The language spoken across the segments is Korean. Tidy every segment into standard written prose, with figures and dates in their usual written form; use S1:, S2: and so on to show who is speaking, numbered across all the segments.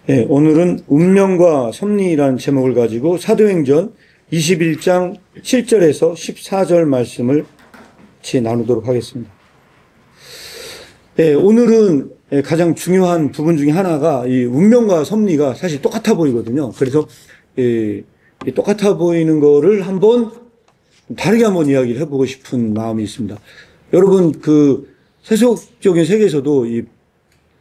S1: 네, 오늘은 운명과 섭리라는 제목을 가지고 사도행전 21장 7절에서 14절 말씀을 같이 나누도록 하겠습니다. 네, 오늘은 가장 중요한 부분 중에 하나가 이 운명과 섭리가 사실 똑같아 보이거든요. 그래서 똑같아 보이는 거를 한번 다르게 한번 이야기를 해보고 싶은 마음이 있습니다. 여러분, 그 세속적인 세계에서도 이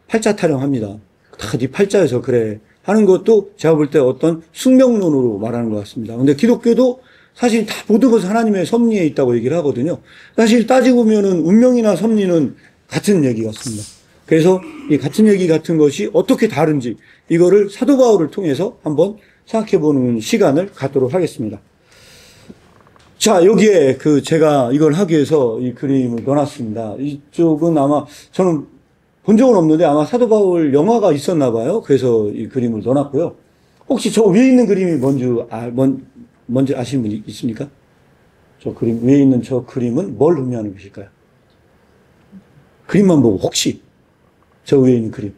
S1: 팔자 타령합니다. 다 네 팔자에서 그래 하는 것도 제가 볼 때 어떤 숙명론으로 말하는 것 같습니다. 근데 기독교도 사실 다 모든 것은 하나님의 섭리에 있다고 얘기를 하거든요. 사실 따지고 보면은 운명이나 섭리는 같은 얘기 같습니다. 그래서 이 같은 얘기 같은 것이 어떻게 다른지 이거를 사도 바울을 통해서 한번 생각해 보는 시간을 갖도록 하겠습니다. 자, 여기에 제가 이걸 하기 위해서 이 그림을 넣어놨습니다. 이쪽은 아마 저는 본 적은 없는데 아마 사도 바울 영화가 있었나 봐요. 그래서 이 그림을 넣어놨고요. 혹시 저 위에 있는 그림이 뭔지 아시는 분이 있습니까? 저 그림, 위에 있는 저 그림은 뭘 의미하는 것일까요? 그림만 보고 혹시 저 위에 있는 그림.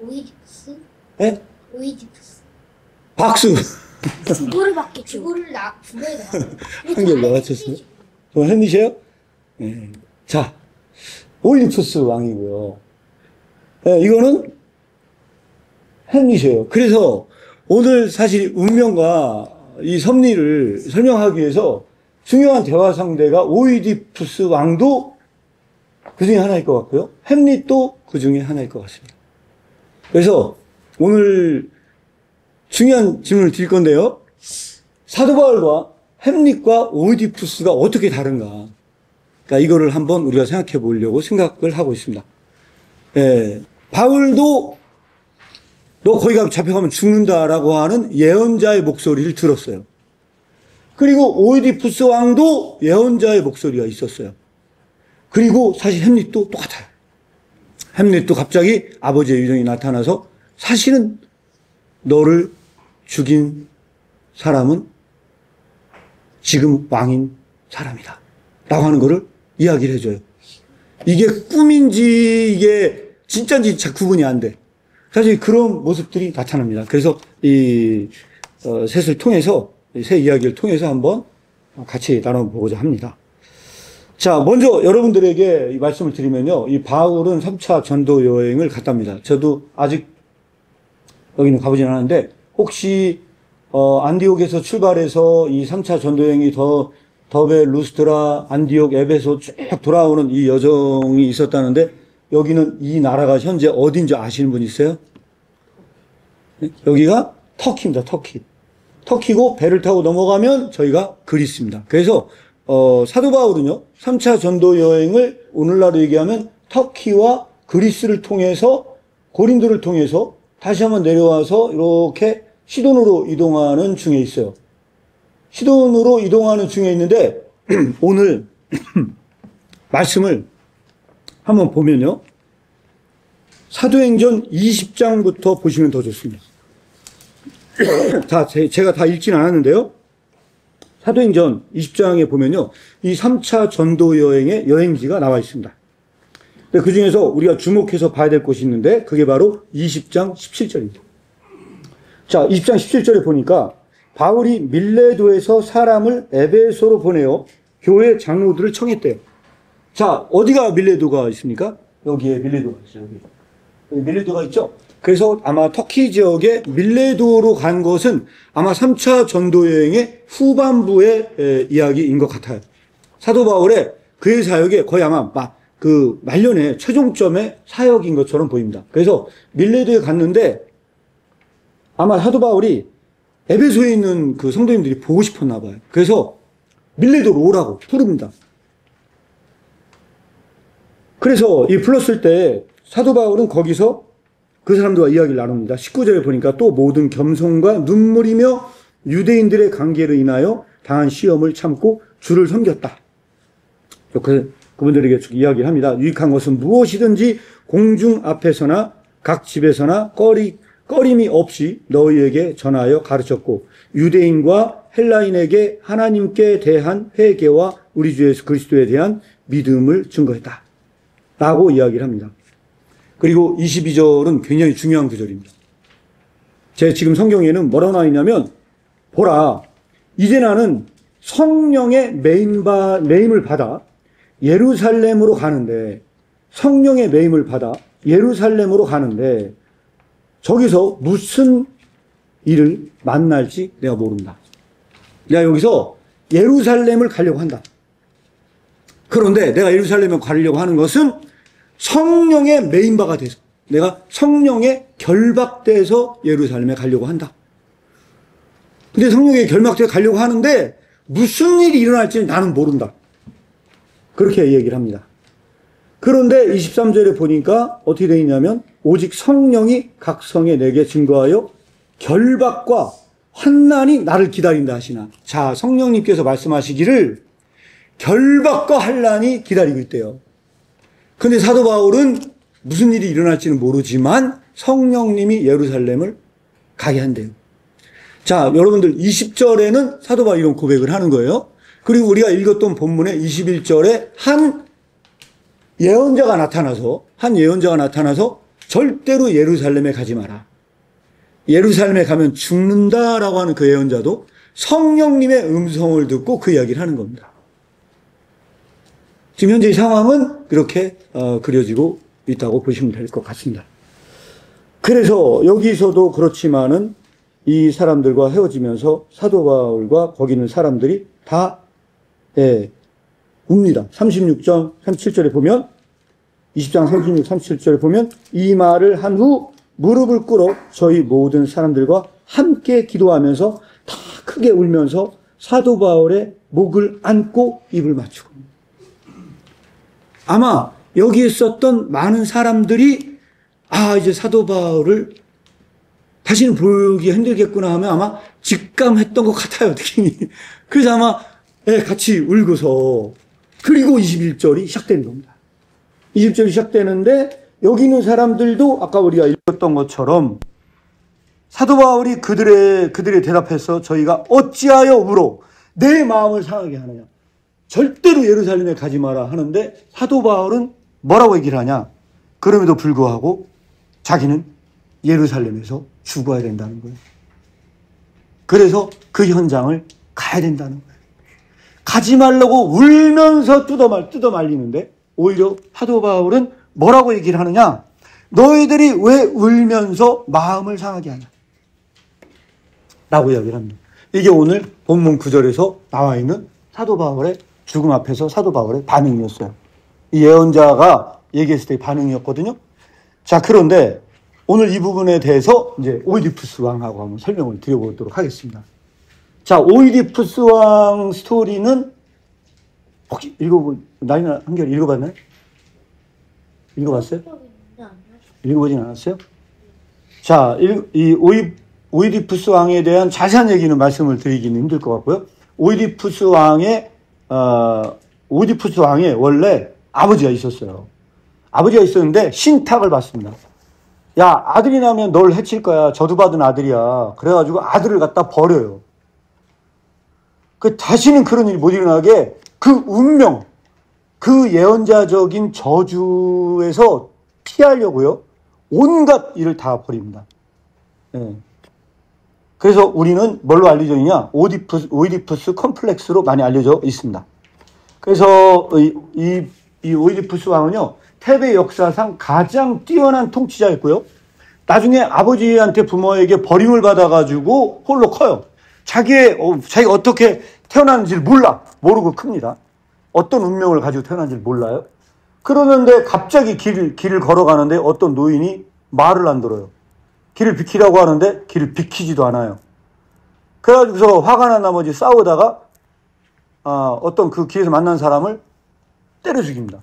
S2: 오이디푸스?
S1: 예?
S2: 오이디푸스.
S1: 박수!
S2: 주고를 받게 주고를 주고에
S1: 한결 나가셨어요? 저 햄이세요? 예. 자, 오이디푸스 왕이고요. 예, 이거는 햄이세요. 그래서 오늘 사실 운명과 이 섭리를 설명하기 위해서 중요한 대화 상대가 오이디푸스 왕도 그 중에 하나일 것 같고요. 햄릿도 그 중에 하나일 것 같습니다. 그래서 오늘 중요한 질문을 드릴 건데요. 사도 바울과 햄릿과 오이디푸스가 어떻게 다른가? 그러니까 이거를 한번 우리가 생각해 보려고 생각을 하고 있습니다. 예, 바울도 너 거기 가면 잡혀가면 죽는다라고 하는 예언자의 목소리를 들었어요. 그리고 오이디푸스 왕도 예언자의 목소리가 있었어요. 그리고 사실 햄릿도 똑같아요. 햄릿도 갑자기 아버지의 유정이 나타나서 사실은 너를 죽인 사람은 지금 왕인 사람이다 라고 하는 거를 이야기를 해줘요. 이게 꿈인지 이게 진짜인지 잘 구분이 안 돼. 사실 그런 모습들이 나타납니다. 그래서 이 셋을 통해서, 새 이야기를 통해서 한번 같이 나눠보고자 합니다. 자, 먼저 여러분들에게 이 말씀을 드리면요. 이 바울은 3차 전도 여행을 갔답니다. 저도 아직 여기는 가보진 않았는데, 혹시, 안디옥에서 출발해서 이 3차 전도 여행이 더베, 루스트라, 안디옥, 에베소 쭉 돌아오는 이 여정이 있었다는데, 여기는 이 나라가 현재 어딘지 아시는 분 있어요? 여기가 터키입니다, 터키. 터키고 배를 타고 넘어가면 저희가 그리스입니다. 그래서 사도 바울은요, 3차 전도 여행을 오늘날로 얘기하면 터키와 그리스를 통해서 고린도를 통해서 다시 한번 내려와서 이렇게 시돈으로 이동하는 중에 있어요. 시돈으로 이동하는 중에 있는데 오늘 말씀을 한번 보면요. 사도행전 20장부터 보시면 더 좋습니다. 제가 다 읽진 않았는데요. 사도행전 20장에 보면요. 이 3차 전도 여행의 여행지가 나와 있습니다. 그 중에서 우리가 주목해서 봐야 될 곳이 있는데 그게 바로 20장 17절입니다. 자, 20장 17절에 보니까 바울이 밀레도에서 사람을 에베소로 보내어 교회 장로들을 청했대요. 자, 어디가 밀레도가 있습니까? 여기에 밀레도가 있어요. 여기 밀레도가 있죠? 그래서 아마 터키 지역의 밀레도로 간 것은 아마 3차 전도 여행의 후반부의 이야기인 것 같아요. 사도 바울의 그의 사역에 거의 아마 말년의 최종점의 사역인 것처럼 보입니다. 그래서 밀레도에 갔는데 아마 사도 바울이 에베소에 있는 그 성도님들이 보고 싶었나 봐요. 그래서 밀레도로 오라고 부릅니다. 그래서 이 불렀을 때 사도 바울은 거기서 그 사람들과 이야기를 나눕니다. 19절에 보니까 또 모든 겸손과 눈물이며 유대인들의 관계로 인하여 당한 시험을 참고 주를 섬겼다. 그분들에게 이야기를 합니다. 유익한 것은 무엇이든지 공중 앞에서나 각 집에서나 꺼림이 없이 너희에게 전하여 가르쳤고 유대인과 헬라인에게 하나님께 대한 회개와 우리 주 예수 그리스도에 대한 믿음을 증거했다 라고 이야기를 합니다. 그리고 22절은 굉장히 중요한 구절입니다. 제 지금 성경에는 뭐라고 나와 있냐면, 보라, 이제 나는 성령의 매임을 받아 예루살렘으로 가는데, 성령의 매임을 받아 예루살렘으로 가는데, 저기서 무슨 일을 만날지 내가 모른다. 내가 여기서 예루살렘을 가려고 한다. 그런데 내가 예루살렘에 가려고 하는 것은 성령의 메인바가 돼서, 내가 성령에 결박돼서 예루살렘에 가려고 한다. 근데 성령에 결박돼서 가려고 하는데 무슨 일이 일어날지는 나는 모른다. 그렇게 얘기를 합니다. 그런데 23절에 보니까 어떻게 되어 있냐면, 오직 성령이 각 성에 내게 증거하여 결박과 환난이 나를 기다린다 하시나. 자, 성령님께서 말씀하시기를 결박과 환난이 기다리고 있대요. 근데 사도 바울은 무슨 일이 일어날지는 모르지만 성령님이 예루살렘을 가게 한대요. 자, 여러분들 20절에는 사도 바울이 이런 고백을 하는 거예요. 그리고 우리가 읽었던 본문의 21절에 한 예언자가 나타나서 절대로 예루살렘에 가지 마라. 예루살렘에 가면 죽는다라고 하는 그 예언자도 성령님의 음성을 듣고 그 이야기를 하는 겁니다. 지금 현재 이 상황은 그렇게 그려지고 있다고 보시면 될 것 같습니다. 그래서 여기서도 그렇지만은 이 사람들과 헤어지면서 사도 바울과 거기 있는 사람들이 다 웁니다. 36장 37절에 보면, 20장 36, 37절에 보면 이 말을 한 후 무릎을 꿇어 저희 모든 사람들과 함께 기도하면서 다 크게 울면서 사도 바울의 목을 안고 입을 맞추고, 아마 여기 있었던 많은 사람들이 이제 사도 바울을 다시는 보기 힘들겠구나 하면 아마 직감했던 것 같아요, 느낌이. 그래서 아마 같이 울고서, 그리고 21절이 시작되는 겁니다. 20절이 시작되는데 여기 있는 사람들도 아까 우리가 읽었던 것처럼 사도 바울이 그들의 대답해서 저희가 어찌하여 울어 내 마음을 상하게 하느냐. 절대로 예루살렘에 가지 마라 하는데 사도 바울은 뭐라고 얘기를 하냐. 그럼에도 불구하고 자기는 예루살렘에서 죽어야 된다는 거예요. 그래서 그 현장을 가야 된다는 거예요. 가지 말라고 울면서 뜯어 말리는데 오히려 사도 바울은 뭐라고 얘기를 하느냐. 너희들이 왜 울면서 마음을 상하게 하냐 라고 이야기를 합니다. 이게 오늘 본문 9절에서 나와 있는 사도 바울의 죽음 앞에서 사도 바울의 반응이었어요. 이 예언자가 얘기했을 때의 반응이었거든요. 자, 그런데 오늘 이 부분에 대해서 이제 오이디푸스 왕하고 한번 설명을 드려보도록 하겠습니다. 자, 오이디푸스 왕 스토리는 혹시 나이나 한결 읽어봤나요? 읽어봤어요? 읽어보진 않았어요? 자, 이 오이디푸스 왕에 대한 자세한 얘기는 말씀을 드리기는 힘들 것 같고요. 오이디푸스 왕의 원래 아버지가 있었어요. 아버지가 있었는데 신탁을 받습니다. 야, 아들이 나면 널 해칠 거야. 저주받은 아들이야. 그래가지고 아들을 갖다 버려요. 다시는 그런 일이 못 일어나게 그 운명, 그 예언자적인 저주에서 피하려고요. 온갖 일을 다 버립니다. 네. 그래서 우리는 뭘로 알려져 있냐? 오이디푸스 컴플렉스로 많이 알려져 있습니다. 그래서 이 오이디푸스 왕은요, 테베 역사상 가장 뛰어난 통치자였고요. 나중에 아버지한테 부모에게 버림을 받아가지고 홀로 커요. 자기가 어떻게 태어났는지를 모르고 큽니다. 어떤 운명을 가지고 태어난지를 몰라요. 그러는데 갑자기 길을 걸어가는데 어떤 노인이 말을 안 들어요. 길을 비키라고 하는데 길을 비키지도 않아요. 그래가지고서 화가 난 나머지 싸우다가 어떤 그 길에서 만난 사람을 때려 죽입니다.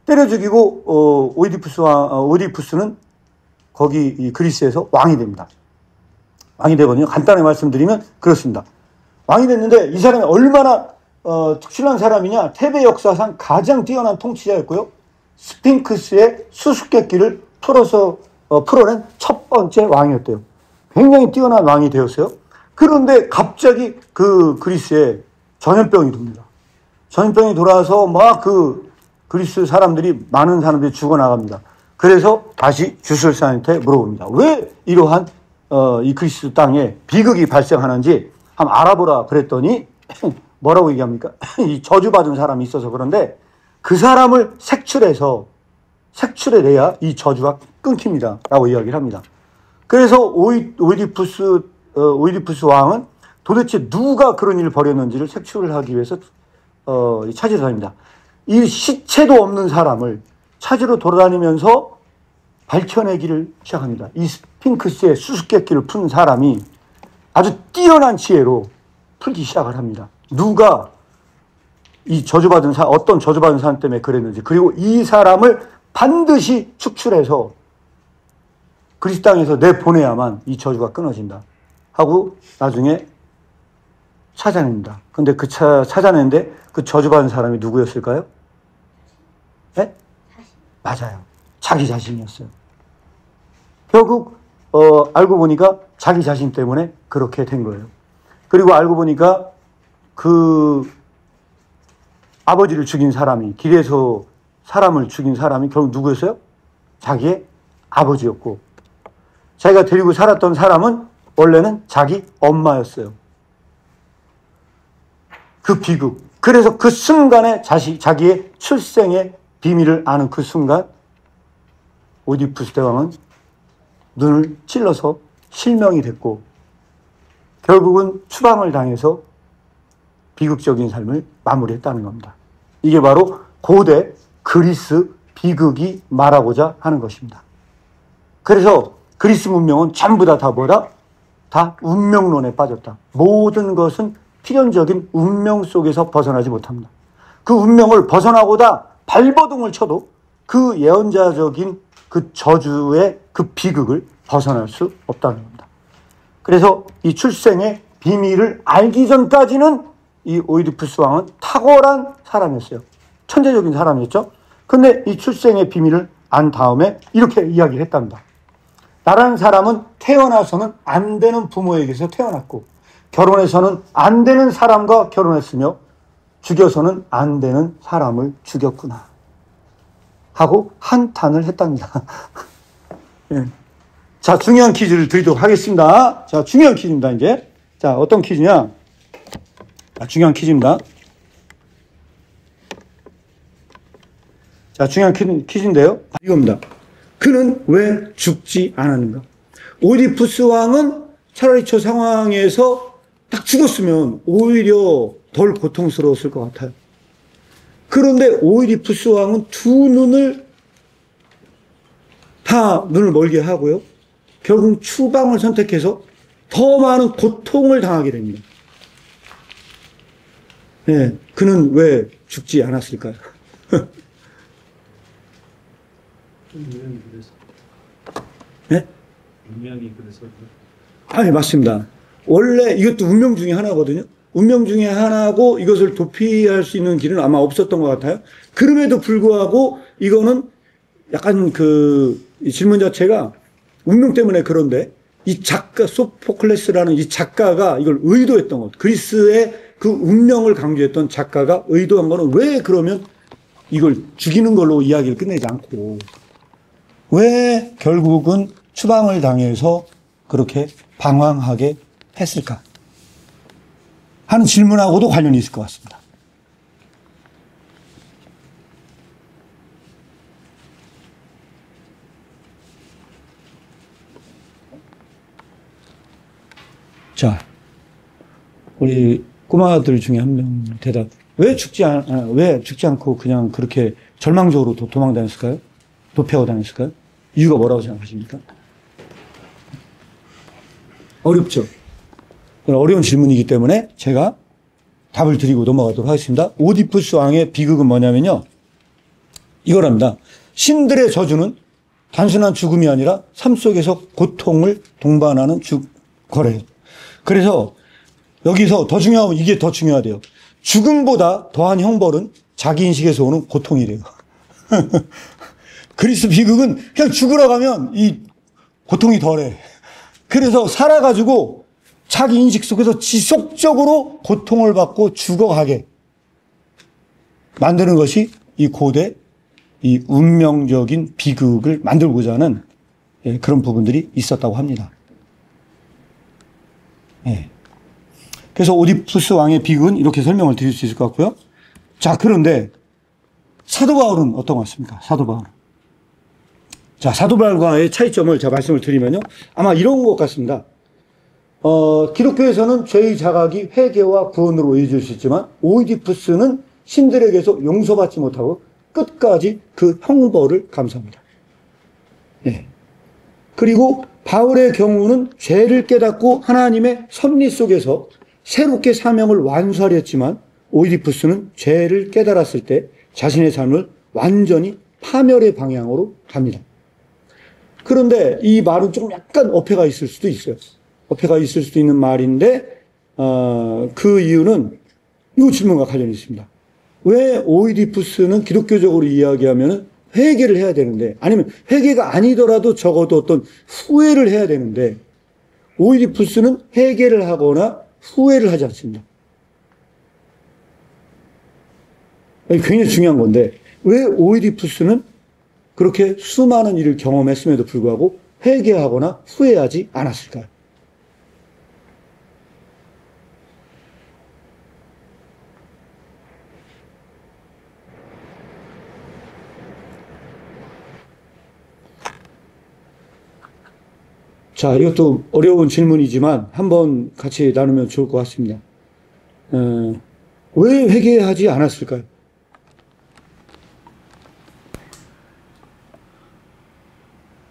S1: 때려 죽이고 오이디푸스는 거기 이 그리스에서 왕이 됩니다. 왕이 되거든요. 간단하게 말씀드리면 그렇습니다. 왕이 됐는데 이 사람이 얼마나 특출난 사람이냐. 테베 역사상 가장 뛰어난 통치자였고요. 스핑크스의 수수께끼를 풀어낸 첫 번째 왕이었대요. 굉장히 뛰어난 왕이 되었어요. 그런데 갑자기 그 그리스에 전염병이 돕니다. 전염병이 돌아서 막 그 그리스 사람들이, 많은 사람들이 죽어나갑니다. 그래서 다시 주술사한테 물어봅니다. 왜 이러한 이 그리스 땅에 비극이 발생하는지 한번 알아보라 그랬더니 뭐라고 얘기합니까? 이 저주받은 사람이 있어서 그런데 그 사람을 색출해내야 이 저주가 끊깁니다. 라고 이야기를 합니다. 그래서 오이디푸스 왕은 도대체 누가 그런 일을 벌였는지를 색출을 하기 위해서 찾으러 다닙니다. 이 시체도 없는 사람을 찾으러 돌아다니면서 밝혀내기를 시작합니다. 이 스핑크스의 수수께끼를 푼 사람이 아주 뛰어난 지혜로 풀기 시작을 합니다. 누가 어떤 저주받은 사람 때문에 그랬는지, 그리고 이 사람을 반드시 축출해서 그리스 땅에서 내보내야만 이 저주가 끊어진다 하고 나중에 찾아냅니다. 근데 찾아내는데 그 저주받은 사람이 누구였을까요? 네? 맞아요. 자기 자신이었어요. 결국 알고 보니까 자기 자신 때문에 그렇게 된 거예요. 그리고 알고 보니까 그 아버지를 죽인 사람이, 길에서 사람을 죽인 사람이 결국 누구였어요? 자기의 아버지였고, 자기가 데리고 살았던 사람은 원래는 자기 엄마였어요. 그 비극. 그래서 그 순간에 자기의 출생의 비밀을 아는 그 순간 오디푸스 대왕은 눈을 찔러서 실명이 됐고 결국은 추방을 당해서 비극적인 삶을 마무리했다는 겁니다. 이게 바로 고대 그리스 비극이 말하고자 하는 것입니다. 그래서 그리스 문명은 전부 다 뭐다? 다 운명론에 빠졌다. 모든 것은 필연적인 운명 속에서 벗어나지 못합니다. 그 운명을 벗어나고다 발버둥을 쳐도 그 예언자적인 그 저주의 그 비극을 벗어날 수 없다는 겁니다. 그래서 이 출생의 비밀을 알기 전까지는 이 오이디푸스 왕은 탁월한 사람이었어요. 천재적인 사람이었죠. 근데 이 출생의 비밀을 안 다음에 이렇게 이야기를 했답니다. 나라는 사람은 태어나서는 안 되는 부모에게서 태어났고 결혼해서는 안 되는 사람과 결혼했으며 죽여서는 안 되는 사람을 죽였구나 하고 한탄을 했답니다. 예. 자, 중요한 퀴즈를 드리도록 하겠습니다. 자, 중요한 퀴즈입니다, 이제. 자, 어떤 퀴즈냐? 중요한 퀴즈입니다. 자, 중요한 퀴즈인데요. 이겁니다. 그는 왜 죽지 않았는가? 오이디푸스 왕은 차라리 저 상황에서 딱 죽었으면 오히려 덜 고통스러웠을 것 같아요. 그런데 오이디푸스 왕은 눈을 멀게 하고요. 결국 추방을 선택해서 더 많은 고통을 당하게 됩니다. 네, 그는 왜 죽지 않았을까요?
S3: 운명이 그래서.
S1: 네?
S3: 운명이 그래서.
S1: 아니, 맞습니다. 원래 이것도 운명 중에 하나거든요. 운명 중에 하나고 이것을 도피할 수 있는 길은 아마 없었던 것 같아요. 그럼에도 불구하고 이거는 약간 이 질문 자체가 운명 때문에 그런데 이 작가, 소포클레스라는 이 작가가 이걸 의도했던 것. 그리스의 그 운명을 강조했던 작가가 의도한 거는 왜 그러면 이걸 죽이는 걸로 이야기를 끝내지 않고 왜 결국은 추방을 당해서 그렇게 방황하게 했을까 하는 질문하고도 관련이 있을 것 같습니다. 자, 우리 꼬마들 중에 한 명 대답. 왜 죽지 않고 그냥 그렇게 절망적으로 도망다녔을까요? 도피하고 다녔을까요? 이유가 뭐라고 생각하십니까? 어렵죠? 어려운 질문이기 때문에 제가 답을 드리고 넘어가도록 하겠습니다. 오디푸스 왕의 비극은 뭐냐면요. 이거랍니다. 신들의 저주는 단순한 죽음이 아니라 삶 속에서 고통을 동반하는 거래요. 그래서 여기서 이게 더 중요하대요. 죽음보다 더한 형벌은 자기 인식에서 오는 고통이래요. 그리스 비극은 그냥 죽으러 가면 이 고통이 덜해. 그래서 살아가지고 자기 인식 속에서 지속적으로 고통을 받고 죽어가게 만드는 것이 이 고대 이 운명적인 비극을 만들고자 하는 예, 그런 부분들이 있었다고 합니다. 예. 그래서 오디푸스 왕의 비극은 이렇게 설명을 드릴 수 있을 것 같고요. 자, 그런데 사도 바울은 어떤 것 같습니까? 사도 바울은. 자, 사도 바울과의 차이점을 제가 말씀을 드리면요. 아마 이런 것 같습니다. 기독교에서는 죄의 자각이 회개와 구원으로 이어질 수 있지만 오이디푸스는 신들에게서 용서받지 못하고 끝까지 그 형벌을 감수합니다. 예. 그리고 바울의 경우는 죄를 깨닫고 하나님의 섭리 속에서 새롭게 사명을 완수하려 했지만 오이디푸스는 죄를 깨달았을 때 자신의 삶을 완전히 파멸의 방향으로 갑니다. 그런데 이 말은 조금 약간 어폐가 있을 수도 있어요. 어폐가 있을 수도 있는 말인데 그 이유는 이 질문과 관련이 있습니다. 왜 오이디푸스는 기독교적으로 이야기하면 회개를 해야 되는데, 아니면 회개가 아니더라도 적어도 어떤 후회를 해야 되는데 오이디푸스는 회개를 하거나 후회를 하지 않습니다. 굉장히 중요한 건데 왜 오이디푸스는 그렇게 수많은 일을 경험했음에도 불구하고 회개하거나 후회하지 않았을까요? 자, 이것도 어려운 질문이지만 한번 같이 나누면 좋을 것 같습니다. 왜 회개하지 않았을까요?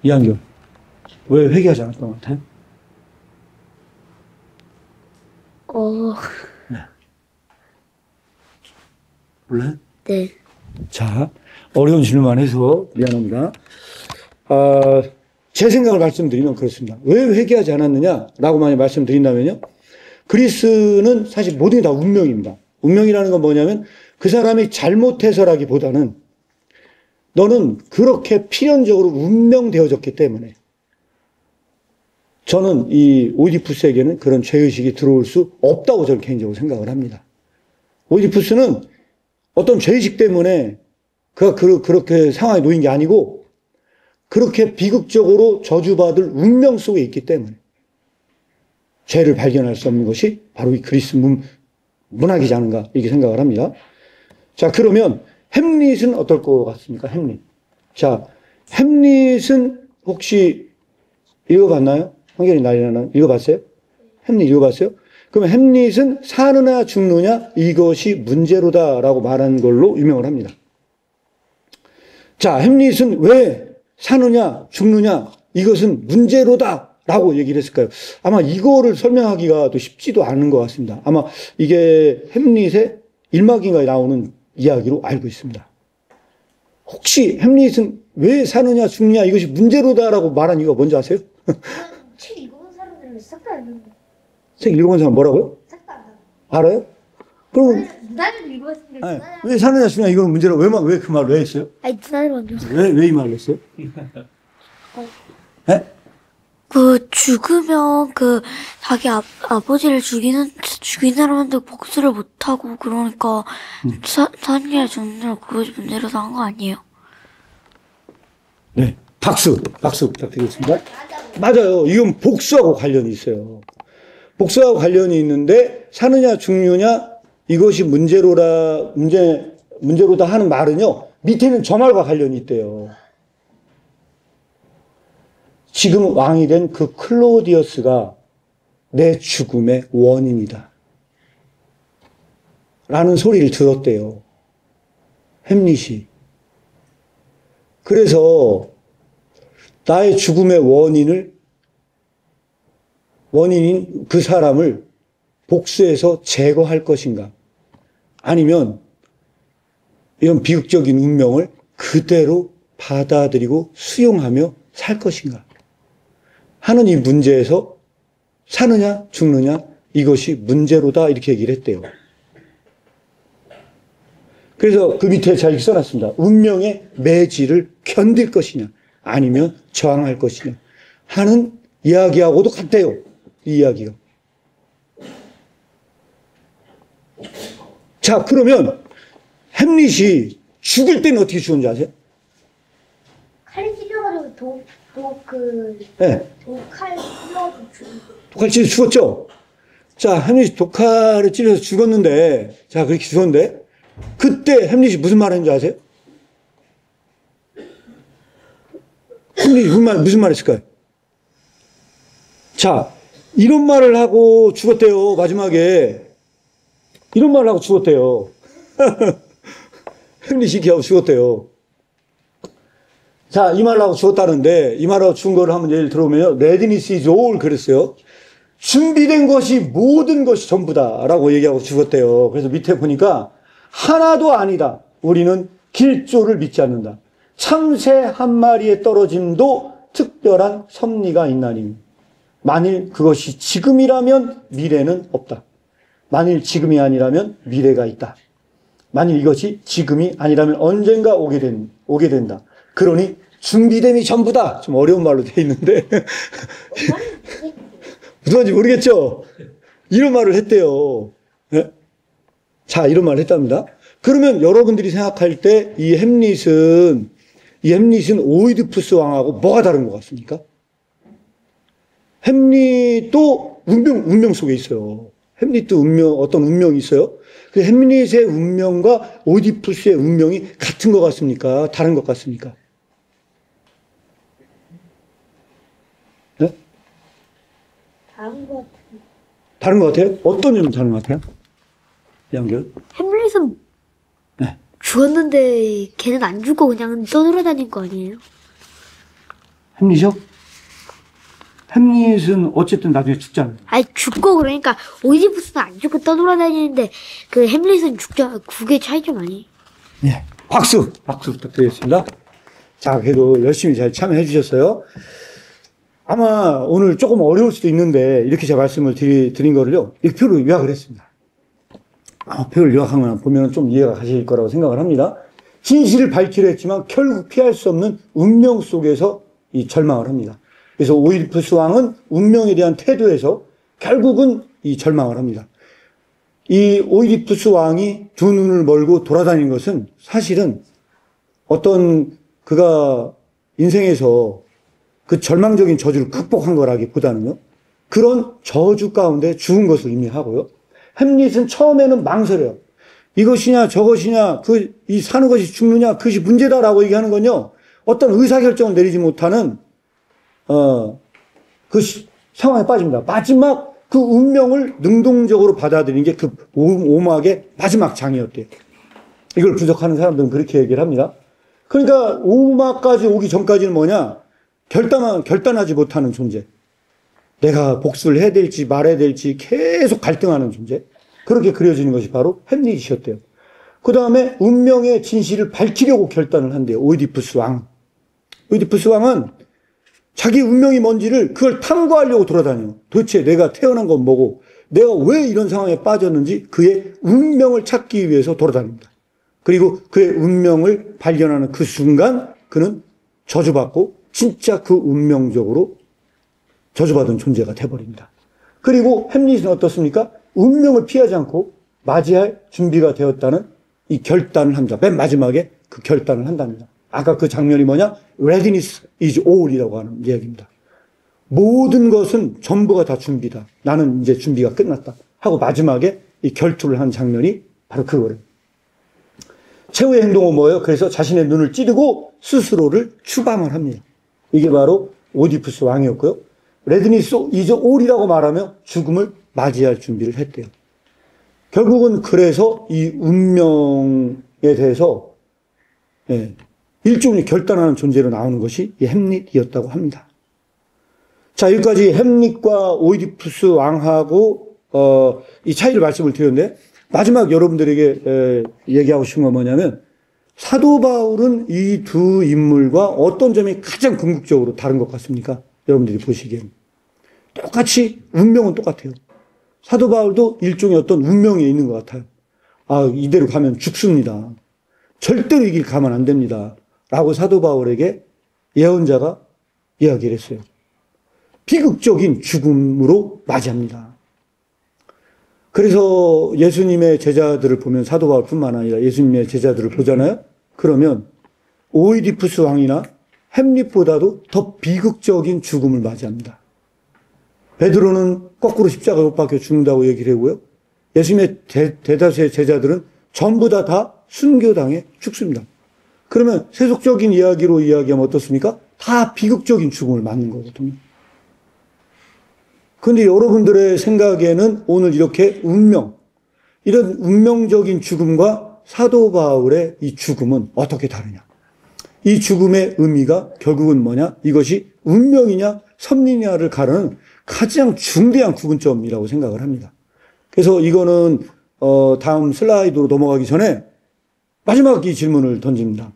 S1: 이한결, 왜 회개하지 않았던 것 같아요? 네. 몰라요?
S2: 네.
S1: 자, 어려운 질문만 해서 미안합니다. 제 생각을 말씀드리면 그렇습니다. 왜 회개하지 않았느냐라고 만약 말씀드린다면요. 그리스는 사실 모든 게 다 운명입니다. 운명이라는 건 뭐냐면 그 사람이 잘못해서라기보다는 너는 그렇게 필연적으로 운명되어졌기 때문에 저는 이 오이디푸스에게는 그런 죄의식이 들어올 수 없다고 저는 개인적으로 생각을 합니다. 오이디푸스는 어떤 죄의식 때문에 그가 그렇게 상황에 놓인 게 아니고 그렇게 비극적으로 저주받을 운명 속에 있기 때문에 죄를 발견할 수 없는 것이 바로 이 그리스 문학이지 않은가 이렇게 생각을 합니다. 자, 그러면 햄릿은 어떨 것 같습니까? 햄릿. 자, 햄릿은 혹시 읽어봤나요? 한결이 나이나나 읽어봤어요? 햄릿 읽어봤어요? 그러면 햄릿은 사느냐 죽느냐 이것이 문제로다라고 말한 걸로 유명을 합니다. 자, 햄릿은 왜 사느냐 죽느냐 이것은 문제로다라고 얘기를 했을까요? 아마 이거를 설명하기가 또 쉽지도 않은 것 같습니다. 아마 이게 햄릿의 일막인가에 나오는 이야기로 알고 있습니다. 혹시 햄릿은 왜 사느냐 죽느냐 이것이 문제로다라고 말한 이유가 뭔지 아세요?
S2: 책 읽어본 사람들은 싹 다 아는 거.
S1: 책 읽어본 사람 뭐라고요?
S2: 싹 다 알아.
S1: 알아요? 그럼
S2: 누나는 읽어봤으니까
S1: 아니, 왜 사느냐 죽느냐 이거는 문제라고 왜 그 말을 왜 했어요?
S2: 아니 누나는 먼저.
S1: 왜 이 말을 했어요? 네?
S4: 그 죽으면 그 자기 아버지를 죽인 사람한테 복수를 못하고 그러니까 사느냐 죽느냐 그것이 문제라서 한 거 아니에요?
S1: 네. 박수 부탁드리겠습니다. 맞아요. 이건 복수하고 관련이 있어요. 복수하고 관련이 있는데 사느냐 죽느냐 이것이 문제로다 하는 말은요. 밑에는 저 말과 관련이 있대요. 지금 왕이 된 그 클로디어스가 내 죽음의 원인이다. 라는 소리를 들었대요. 햄릿이. 그래서 나의 죽음의 원인인 그 사람을 복수해서 제거할 것인가? 아니면 이런 비극적인 운명을 그대로 받아들이고 수용하며 살 것인가? 하는 이 문제에서 사느냐 죽느냐 이것이 문제로다 이렇게 얘기를 했대요. 그래서 그 밑에 잘 써놨습니다. 운명의 매질을 견딜 것이냐 아니면 저항할 것이냐 하는 이야기하고도 같대요. 이 이야기가. 자, 그러면 햄릿이 죽을 때는 어떻게 죽었는지 아세요? 네.
S2: 독칼 찔러서 죽은
S1: 독칼 찔려 죽었죠? 자, 햄릿이 독칼을 찔려서 죽었는데, 자, 그렇게 죽었는데, 그때 햄릿이 무슨 말 했는지 아세요? 햄릿이 무슨 말 했을까요? 자, 이런 말을 하고 죽었대요, 마지막에. 이런 말을 하고 죽었대요. 햄릿이 이렇게 하고 죽었대요. 자, 이 말을 하고 죽었다는데, 이 말을 하고 죽은 거를 한번 예를 들어보면요. Readiness is all 그랬어요. 준비된 것이 모든 것이 전부다 라고 얘기하고 죽었대요. 그래서 밑에 보니까 하나도 아니다. 우리는 길조를 믿지 않는다. 참새 한 마리의 떨어짐도 특별한 섭리가 있나니 만일 그것이 지금이라면 미래는 없다. 만일 지금이 아니라면 미래가 있다. 만일 이것이 지금이 아니라면 언젠가 오게 된다. 그러니 준비됨이 전부다. 좀 어려운 말로 돼 있는데 무슨 말인지 모르겠죠? 이런 말을 했대요. 네? 자, 이런 말을 했답니다. 그러면 여러분들이 생각할 때 이 햄릿은 오이디푸스 왕하고 뭐가 다른 것 같습니까? 햄릿도 운명 속에 있어요. 햄릿도 어떤 운명이 있어요. 그 햄릿의 운명과 오이디푸스의 운명이 같은 것 같습니까? 다른 것 같습니까? 네?
S2: 다른 것 같아요.
S1: 다른 것 같아요? 어떤 점이 다른 것 같아요? 양결?
S5: 햄릿은
S1: 네.
S5: 죽었는데 걔는 안 죽고 그냥 떠돌아다닌 거 아니에요?
S1: 햄릿이요? 햄릿은 어쨌든 나중에 죽잖아요.
S5: 아니 죽고 그러니까 오이디푸스는 안 죽고 떠돌아다니는데 그 햄릿은 죽자 그게 차이점 아니에요?
S1: 예. 박수 부탁드리겠습니다. 자, 그래도 열심히 잘 참여해 주셨어요. 아마 오늘 조금 어려울 수도 있는데 이렇게 제가 말씀을 드린 거를요, 이 표로 요약을 했습니다. 표를 요약한 거 보면 좀 이해가 가실 거라고 생각을 합니다. 진실을 밝히려 했지만 결국 피할 수 없는 운명 속에서 이 절망을 합니다. 그래서 오이디푸스 왕은 운명에 대한 태도에서 결국은 이 절망을 합니다. 이 오이디푸스 왕이 두 눈을 멀고 돌아다니는 것은 사실은 어떤 그가 인생에서 그 절망적인 저주를 극복한 거라기보다는요, 그런 저주 가운데 죽은 것을 의미하고요. 햄릿은 처음에는 망설여요. 이것이냐 저것이냐 이 사는 것이 죽느냐 그것이 문제다라고 얘기하는 건요, 어떤 의사결정을 내리지 못하는 그 상황에 빠집니다. 마지막 그 운명을 능동적으로 받아들이는 게 그 오막의 마지막 장이었대요. 이걸 분석하는 사람들은 그렇게 얘기를 합니다. 그러니까 오막까지 오기 전까지는 뭐냐? 결단하지 못하는 존재. 내가 복수를 해야 될지 말아야 될지 계속 갈등하는 존재. 그렇게 그려지는 것이 바로 햄릿이었대요. 그 다음에 운명의 진실을 밝히려고 결단을 한대요. 오이디푸스 왕. 오이디푸스 왕은 자기 운명이 뭔지를 그걸 탐구하려고 돌아다녀요. 도대체 내가 태어난 건 뭐고 내가 왜 이런 상황에 빠졌는지 그의 운명을 찾기 위해서 돌아다닙니다. 그리고 그의 운명을 발견하는 그 순간 그는 저주받고 진짜 그 운명적으로 저주받은 존재가 돼버립니다. 그리고 햄릿은 어떻습니까? 운명을 피하지 않고 맞이할 준비가 되었다는 이 결단을 합니다. 맨 마지막에 그 결단을 한답니다. 아까 그 장면이 뭐냐? Readiness is all이라고 하는 이야기입니다. 모든 것은 전부가 다 준비다. 나는 이제 준비가 끝났다. 하고 마지막에 이 결투를 한 장면이 바로 그거예요. 최후의 행동은 뭐예요? 그래서 자신의 눈을 찌르고 스스로를 추방을 합니다. 이게 바로 오디푸스 왕이었고요. Readiness is all이라고 말하며 죽음을 맞이할 준비를 했대요. 결국은 그래서 이 운명에 대해서 일종의 결단하는 존재로 나오는 것이 이 햄릿이었다고 합니다. 자, 여기까지 햄릿과 오이디푸스 왕하고 이 차이를 말씀을 드렸는데, 마지막 여러분들에게 얘기하고 싶은 건 뭐냐면, 사도 바울은 이 두 인물과 어떤 점이 가장 궁극적으로 다른 것 같습니까? 여러분들이 보시기에는 똑같이 운명은 똑같아요. 사도 바울도 일종의 어떤 운명에 있는 것 같아요. 이대로 가면 죽습니다. 절대로 이 길 가면 안 됩니다. 라고 사도 바울에게 예언자가 이야기를 했어요. 비극적인 죽음으로 맞이합니다. 그래서 예수님의 제자들을 보면, 사도 바울뿐만 아니라 예수님의 제자들을 보잖아요. 그러면 오이디푸스 왕이나 햄릿보다도 더 비극적인 죽음을 맞이합니다. 베드로는 거꾸로 십자가에 못 박혀 죽는다고 얘기를 하고요. 예수님의 대다수의 제자들은 전부 다 순교당해 죽습니다. 그러면 세속적인 이야기로 이야기하면 어떻습니까? 다 비극적인 죽음을 맞는 거거든요. 그런데 여러분들의 생각에는 오늘 이렇게 이런 운명적인 죽음과 사도 바울의 이 죽음은 어떻게 다르냐? 이 죽음의 의미가 결국은 뭐냐? 이것이 운명이냐 섭리냐를 가르는 가장 중대한 구분점이라고 생각을 합니다. 그래서 이거는 다음 슬라이드로 넘어가기 전에 마지막 이 질문을 던집니다.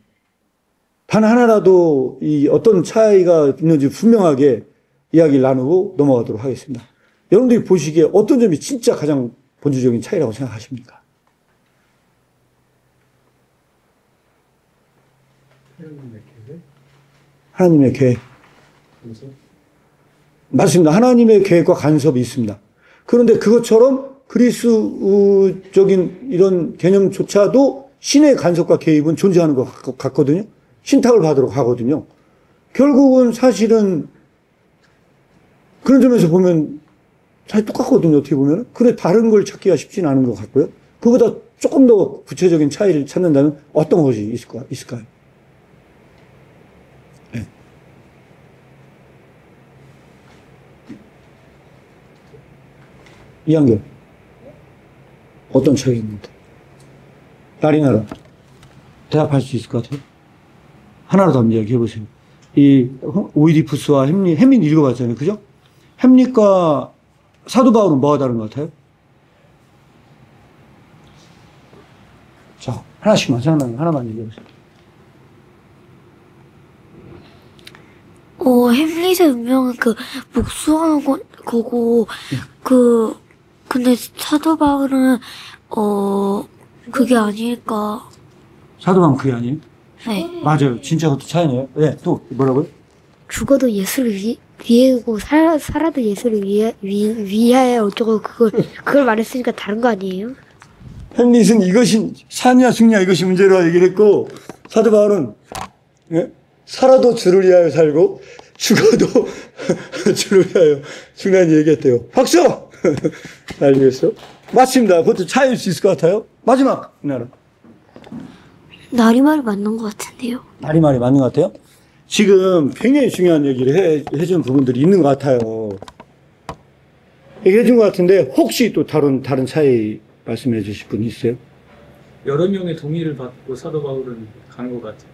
S1: 단 하나라도 이 어떤 차이가 있는지 분명하게 이야기를 나누고 넘어가도록 하겠습니다. 여러분들이 보시기에 어떤 점이 진짜 가장 본질적인 차이라고 생각하십니까?
S3: 하나님의 계획,
S1: 하나님의 계획.
S3: 그래서
S1: 맞습니다. 하나님의 계획과 간섭이 있습니다. 그런데 그것처럼 그리스적인 이런 개념조차도 신의 간섭과 개입은 존재하는 것 같거든요. 신탁을 받으러 가거든요. 결국은 사실은 그런 점에서 보면 사실 똑같거든요. 어떻게 보면. 그래 다른 걸 찾기가 쉽지는 않은 것 같고요. 그보다 조금 더 구체적인 차이를 찾는다면 어떤 것이 있을까요? 네. 이한결 어떤 차이가 있는데? 나리나라 대답할 수 있을 것 같아요? 하나로 더 이야기해 보세요. 이 오이디푸스와 햄릿 읽어봤잖아요, 그죠? 햄릿과 사도 바울은 뭐가 다른 것 같아요? 자, 하나만 얘기해 보세요.
S4: 햄릿의 운명은 복수하는 거고, 근데 사도 바울은, 그게 아닐까.
S1: 사도 바울은 그게 아니에요?
S4: 네.
S1: 맞아요. 진짜 그것도 차이네요. 네, 또 뭐라고요?
S5: 죽어도 예수를 위해고 살아도 예수를 위하여 어쩌고 그걸 말했으니까 다른 거 아니에요?
S1: 햄릿은 이것이 사냐 죽냐 이것이 문제로 얘기를 했고, 사도 바울은 예? 살아도 주를 위하여 살고 죽어도 주를 위하여 죽는다는 얘기했대요. 박수! 알겠어요? 맞습니다. 그것도 차이일 수 있을 것 같아요. 마지막 나라.
S4: 나리말이 맞는 것 같은데요.
S1: 말이 맞는 것 같아요? 지금 굉장히 중요한 얘기를 해준 부분들이 있는 것 같아요. 얘기해 준 것 같은데, 혹시 또 다른 차이 말씀해 주실 분 있어요?
S3: 여러 명의 동의를 받고 사도 바울은 간 것 같아요.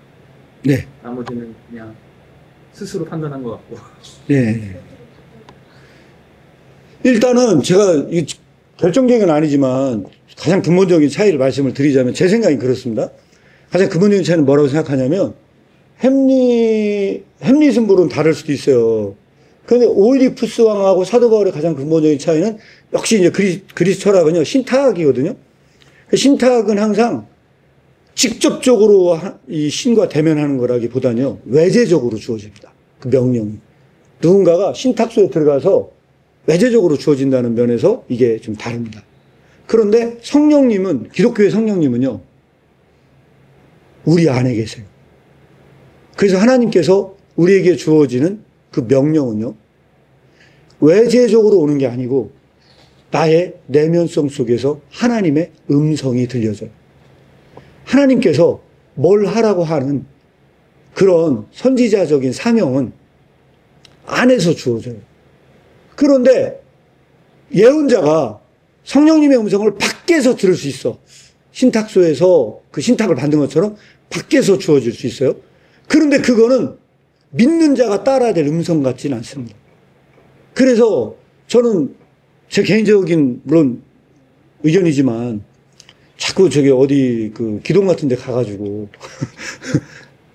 S1: 네.
S3: 나머지는 그냥 스스로 판단한 것 같고.
S1: 네. 일단은 제가 이 결정적인 건 아니지만 가장 근본적인 차이를 말씀을 드리자면 제 생각이 그렇습니다. 가장 근본적인 차이는 뭐라고 생각하냐면 햄릿은 물론 다를 수도 있어요. 그런데 오이디푸스 왕하고 사도 바울의 가장 근본적인 차이는 역시 이제 그리스 철학은요, 신탁이거든요. 신탁은 항상 직접적으로 이 신과 대면하는 거라기보다는요, 외제적으로 주어집니다. 그 명령이. 누군가가 신탁소에 들어가서 외제적으로 주어진다는 면에서 이게 좀 다릅니다. 그런데 성령님은, 기독교의 성령님은요, 우리 안에 계세요. 그래서 하나님께서 우리에게 주어지는 그 명령은요, 외제적으로 오는 게 아니고 나의 내면성 속에서 하나님의 음성이 들려져요. 하나님께서 뭘 하라고 하는 그런 선지자적인 사명은 안에서 주어져요. 그런데 예언자가 성령님의 음성을 밖에서 들을 수 있어. 신탁소에서 그 신탁을 받는 것처럼 밖에서 주어질 수 있어요. 그런데 그거는 믿는 자가 따라야 될 음성 같지는 않습니다. 그래서 저는 제 개인적인 물론 의견이지만 자꾸 어디 기동 같은 데 가가지고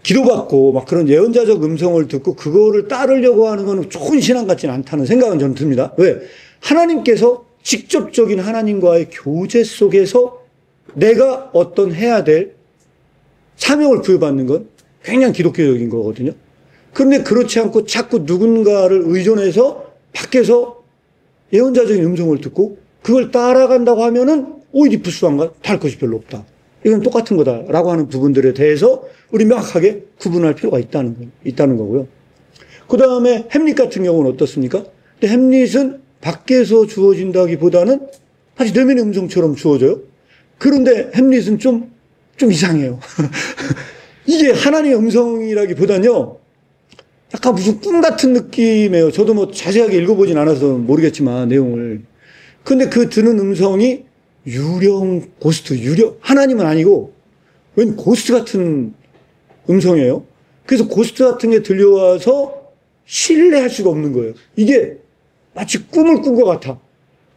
S1: 기도받고 막 그런 예언자적 음성을 듣고 그거를 따르려고 하는 거는 좋은 신앙 같지는 않다는 생각은 저는 듭니다. 왜? 하나님께서 직접적인 하나님과의 교제 속에서 내가 어떤 해야 될 사명을 부여받는 건 굉장히 기독교적인 거거든요. 그런데 그렇지 않고 자꾸 누군가를 의존해서 밖에서 예언자적인 음성을 듣고 그걸 따라간다고 하면은 오이디푸스 왕과 다를 것이 별로 없다. 이건 똑같은 거다라고 하는 부분들에 대해서 우리 명확하게 구분할 필요가 있다는 거고요. 그 다음에 햄릿 같은 경우는 어떻습니까? 근데 햄릿은 밖에서 주어진다기보다는 사실 내면의 음성처럼 주어져요. 그런데 햄릿은 좀 이상해요. 이게 하나님의 음성이라기보다는요, 약간 무슨 꿈 같은 느낌이에요. 저도 뭐 자세하게 읽어보진 않아서 모르겠지만, 내용을. 근데 그 드는 음성이 고스트, 하나님은 아니고, 웬 고스트 같은 음성이에요. 그래서 고스트 같은 게 들려와서 신뢰할 수가 없는 거예요. 이게 마치 꿈을 꾼 것 같아.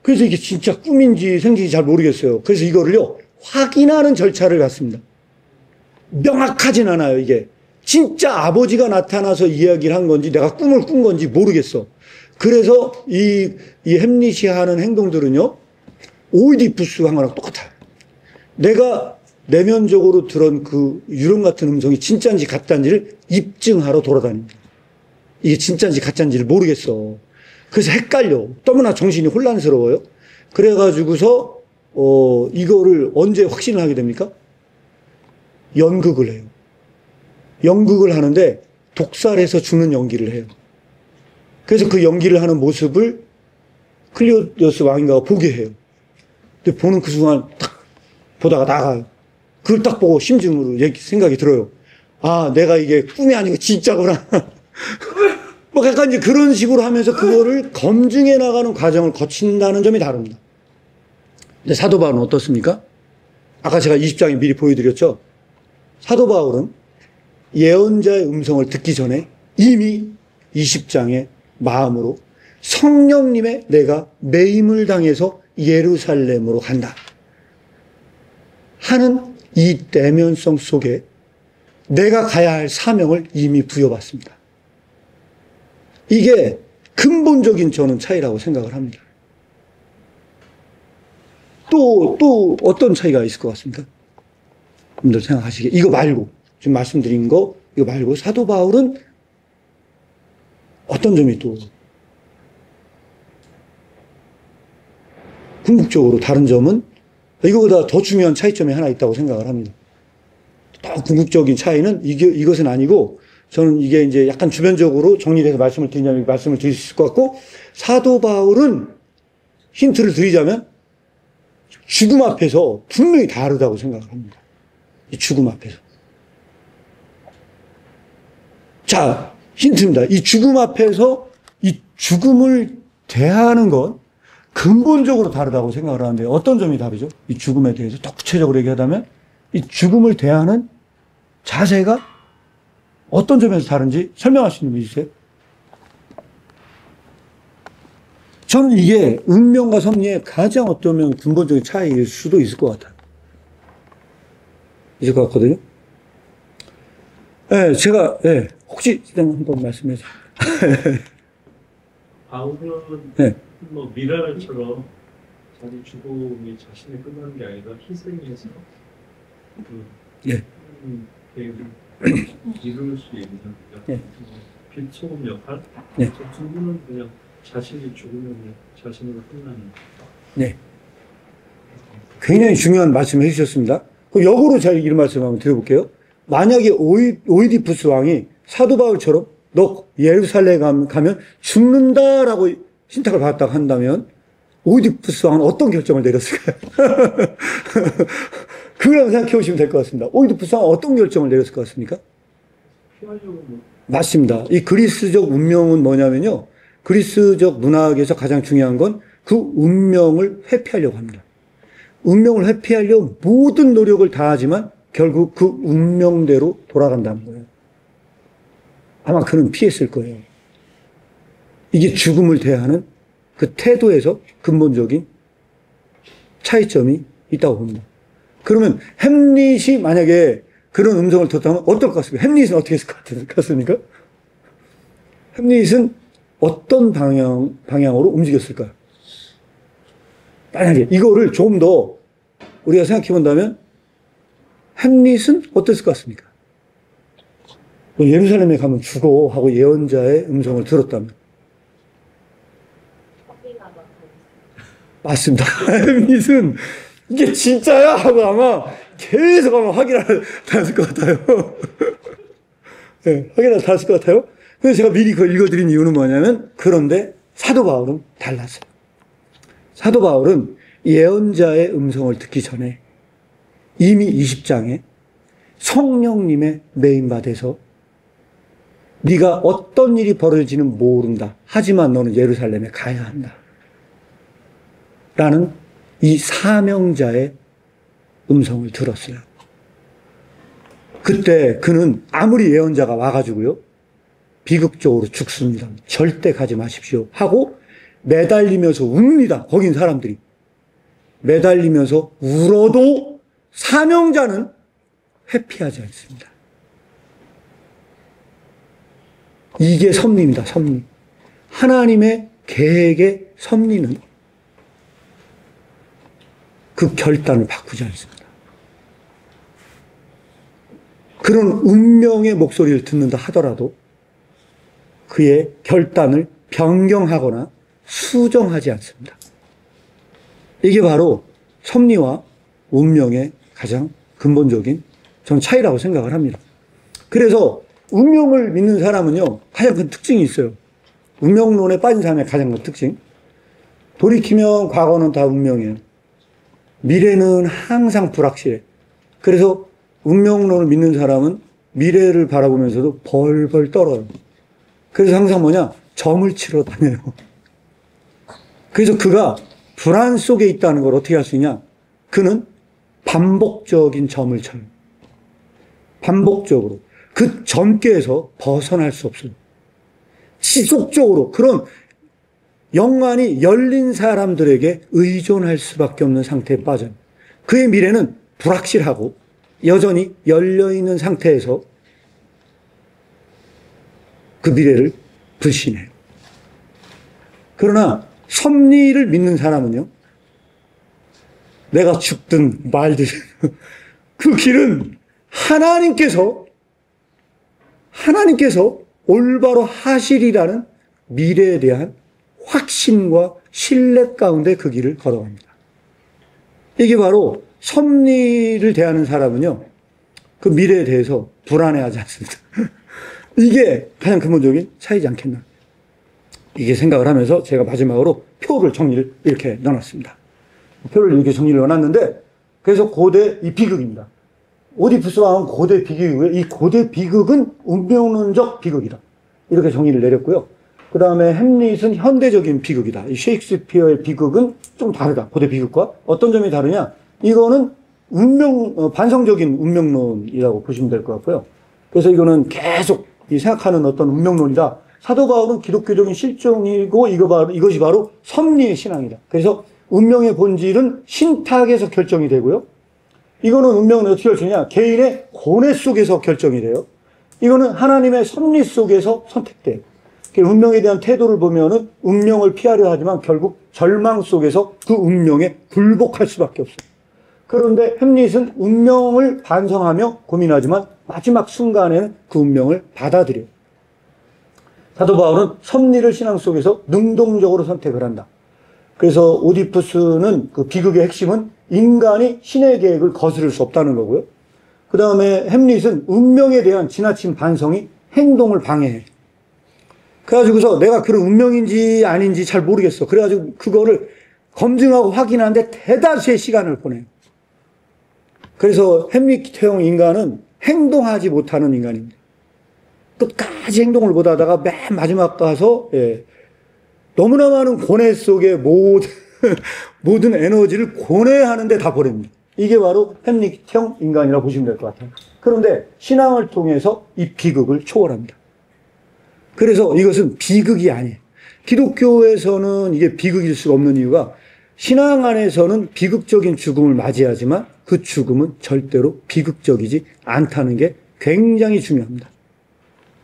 S1: 그래서 이게 진짜 꿈인지 생진지 잘 모르겠어요. 그래서 이거를요, 확인하는 절차를 갖습니다. 명확하진 않아요, 이게. 진짜 아버지가 나타나서 이야기를 한 건지 내가 꿈을 꾼 건지 모르겠어. 그래서 이 햄릿이 하는 행동들은요, 오이디푸스 한 거랑 똑같아요. 내가 내면적으로 들은 그 유령 같은 음성이 진짜인지 가짜인지를 입증하러 돌아다닙니다. 이게 진짜인지 가짜인지를 모르겠어. 그래서 헷갈려. 너무나 정신이 혼란스러워요. 그래가지고서 이거를 언제 확신을 하게 됩니까? 연극을 해요. 연극을 하는데 독살해서 죽는 연기를 해요. 그래서 그 연기를 하는 모습을 클리오디어스 왕인가가 보게 해요. 근데 보는 그 순간 딱 보다가 나가요. 그걸 딱 보고 심증으로 생각이 들어요. 아, 내가 이게 꿈이 아니고 진짜구나. 뭐 약간 이제 그런 식으로 하면서 그거를 검증해 나가는 과정을 거친다는 점이 다릅니다. 근데 사도 바울은 어떻습니까? 아까 제가 20장에 미리 보여드렸죠? 사도 바울은 예언자의 음성을 듣기 전에 이미 20장의 마음으로 성령님의 내가 매임을 당해서 예루살렘으로 간다 하는 이 내면성 속에 내가 가야 할 사명을 이미 부여받습니다. 이게 근본적인 저는 차이라고 생각을 합니다. 또 어떤 차이가 있을 것 같습니까? 여러분들 생각하시기에 이거 말고 지금 말씀드린 거 이거 말고 사도 바울은 어떤 점이 또 궁극적으로 다른 점은 이거보다 더 중요한 차이점이 하나 있다고 생각을 합니다. 더 궁극적인 차이는 이것은 아니고 저는 이게 이제 약간 주변적으로 정리해서 말씀을 드리자면 말씀을 드릴 수 있을 것 같고, 사도 바울은 힌트를 드리자면 죽음 앞에서 분명히 다르다고 생각을 합니다. 이 죽음 앞에서. 자, 힌트입니다. 이 죽음 앞에서 이 죽음을 대하는 건 근본적으로 다르다고 생각을 하는데 어떤 점이 다르죠? 이 죽음에 대해서 더 구체적으로 얘기하자면 이 죽음을 대하는 자세가 어떤 점에서 다른지 설명할 수 있는 분 있으세요? 저는 이게 운명과 섭리의 가장 어쩌면 근본적인 차이일 수도 있을 것 같아요. 있을 것 같거든요. 네, 제가, 네, 혹시 한번 말씀해 주세요.
S3: 바울은
S1: 네.
S3: 뭐 미라엘처럼 자기 죽음이 자신이 끝나는 게 아니라 희생해서 그
S1: 예.
S3: 계획을 이룰 수 있는
S1: 예.
S3: 빛소금 역할.
S1: 예.
S3: 저 두 분은 그냥 자신이 죽으면 자신으로 끝나는.
S1: 네. 굉장히 중요한 말씀을 해주셨습니다. 그럼 역으로 제가 이런 말씀 한번 드려볼게요. 만약에 오이디푸스 왕이 사도 바울처럼 너 예루살렘 가면 죽는다라고 신탁을 받았다고 한다면 오이디푸스 왕은 어떤 결정을 내렸을까요? 그걸 한번 생각해 보시면 될 것 같습니다. 오이디푸스 왕은 어떤 결정을 내렸을 것 같습니까?
S3: 피하려고 뭐.
S1: 맞습니다. 이 그리스적 운명은 뭐냐면요. 그리스적 문학에서 가장 중요한 건 그 운명을 회피하려고 합니다. 운명을 회피하려고 모든 노력을 다하지만 결국 그 운명대로 돌아간다는 거예요. 아마 그는 피했을 거예요. 이게 죽음을 대하는 그 태도에서 근본적인 차이점이 있다고 봅니다. 그러면 햄릿이 만약에 그런 음성을 듣다면 어떨 것 같습니까? 햄릿은 어떻게 했을 것 같습니까? 햄릿은 어떤 방향으로 움직였을까요? 만약에 이거를 조금 더 우리가 생각해 본다면 햄릿은 어땠을 것 같습니까? 예루살렘에 가면 죽어 하고 예언자의 음성을 들었다면. 맞습니다. 햄릿은 이게 진짜야 하고 아마 계속 아마 확인을 달았을 것 같아요. 네, 확인을 달았을 것 같아요. 그래서 제가 미리 그걸 읽어드린 이유는 뭐냐면, 그런데 사도 바울은 달랐어요. 사도 바울은 예언자의 음성을 듣기 전에 이미 20장에 성령님의 메인받아서 네가 어떤 일이 벌어질지는 모른다. 하지만 너는 예루살렘에 가야 한다. 라는 이 사명자의 음성을 들었어요. 그때 그는 아무리 예언자가 와가지고요, 비극적으로 죽습니다. 절대 가지 마십시오. 하고 매달리면서 웁니다. 거긴 사람들이. 매달리면서 울어도 사명자는 회피하지 않습니다. 이게 섭리입니다. 섭리. 하나님의 계획의 섭리는 그 결단을 바꾸지 않습니다. 그런 운명의 목소리를 듣는다 하더라도 그의 결단을 변경하거나 수정하지 않습니다. 이게 바로 섭리와 운명의 가장 근본적인 전 차이라고 생각을 합니다. 그래서 운명을 믿는 사람은요, 가장 큰 특징이 있어요. 운명론에 빠진 사람의 가장 큰 특징. 돌이키면 과거는 다 운명이에요. 미래는 항상 불확실해. 그래서 운명론을 믿는 사람은 미래를 바라보면서도 벌벌 떨어요. 그래서 항상 뭐냐? 점을 치러 다녀요. 그래서 그가 불안 속에 있다는 걸 어떻게 할 수 있냐? 그는 반복적인 점을 쳐요. 반복적으로. 그 점괘에서 벗어날 수 없어요. 지속적으로 그런 영안이 열린 사람들에게 의존할 수밖에 없는 상태에 빠져요. 그의 미래는 불확실하고 여전히 열려있는 상태에서 그 미래를 불신해요. 그러나 섭리를 믿는 사람은요, 내가 죽든 말든 그 길은 하나님께서 올바로 하시리라는 미래에 대한 확신과 신뢰 가운데 그 길을 걸어갑니다. 이게 바로 섭리를 대하는 사람은요, 그 미래에 대해서 불안해하지 않습니다. 이게 가장 근본적인 차이지 않겠나. 이게 생각을 하면서 제가 마지막으로 표를 정리를 이렇게 넣어놨습니다. 표를 이렇게 정리를 넣어놨는데, 그래서 고대 이 비극입니다. 오디푸스 왕은 고대 비극이고요. 이 고대 비극은 운명론적 비극이다. 이렇게 정의를 내렸고요. 그 다음에 햄릿은 현대적인 비극이다. 이 셰익스피어의 비극은 좀 다르다. 고대 비극과 어떤 점이 다르냐? 이거는 반성적인 운명론이라고 보시면 될 것 같고요. 그래서 이거는 계속 생각하는 어떤 운명론이다. 사도 바울은 기독교적인 실종이고 이것이 바로 섭리의 신앙이다. 그래서 운명의 본질은 신탁에서 결정이 되고요. 이거는 운명은 어떻게 결정이냐? 개인의 고뇌 속에서 결정이 돼요. 이거는 하나님의 섭리 속에서 선택돼요. 운명에 대한 태도를 보면은 운명을 피하려 하지만 결국 절망 속에서 그 운명에 굴복할 수밖에 없어요. 그런데 햄릿은 운명을 반성하며 고민하지만 마지막 순간에는 그 운명을 받아들여요. 사도 바울은 섭리를 신앙 속에서 능동적으로 선택을 한다. 그래서 오디푸스는 그 비극의 핵심은 인간이 신의 계획을 거스를 수 없다는 거고요. 그 다음에 햄릿은 운명에 대한 지나친 반성이 행동을 방해해. 그래가지고서 내가 그런 운명인지 아닌지 잘 모르겠어. 그래가지고 그거를 검증하고 확인하는데 대다수의 시간을 보내요. 그래서 햄릿형 인간은 행동하지 못하는 인간입니다. 끝까지 행동을 못하다가 맨 마지막 가서 너무나 많은 고뇌 속에 모든 에너지를 고뇌하는데 다 보냅니다. 이게 바로 햄릿형 인간이라고 보시면 될 것 같아요. 그런데 신앙을 통해서 이 비극을 초월합니다. 그래서 이것은 비극이 아니에요. 기독교에서는 이게 비극일 수가 없는 이유가 신앙 안에서는 비극적인 죽음을 맞이하지만 그 죽음은 절대로 비극적이지 않다는 게 굉장히 중요합니다.